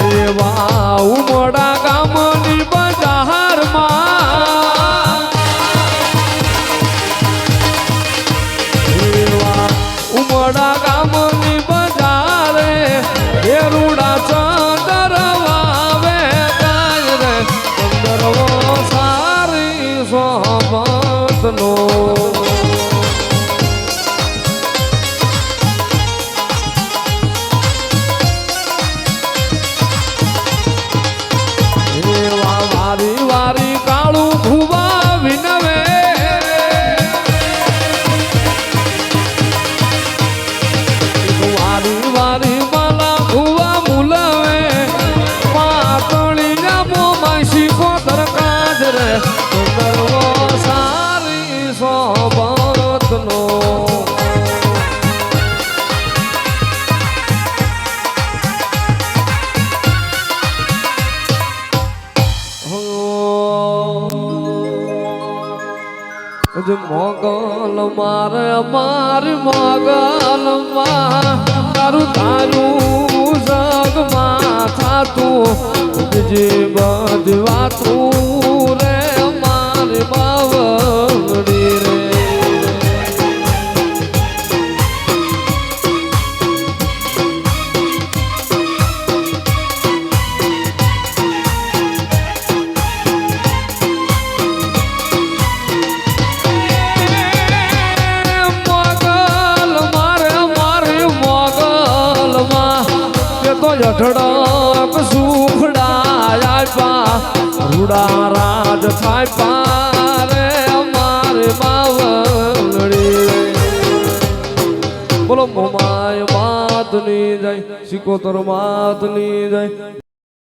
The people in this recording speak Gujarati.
એવા ઉમડા ગામની બજારમાં એવા ઉમડા ગામની બજારે એ રૂડા ચંદર વાવે ગાય રે ચંદરવો સારી સોબતનો વારી વારી કાળું ભુવા વિનવે વારી વારી માલા ભુવા મુલવે પાતળી જામો માસી કોતર કાજ રે સુંદરવો સારી સોબતનો મોગલ મારે મારી મોગલમાં તારું તારું જગમાં થાતું જે બધી વાતું રે મારી બાવડી રે જઠડક સુખડા આપ્યા રૂડા રાજ થાપ્યા રે અમારે બાવલડી બોલો મોમાય માત ની જાય સિકોતર માત ની જાય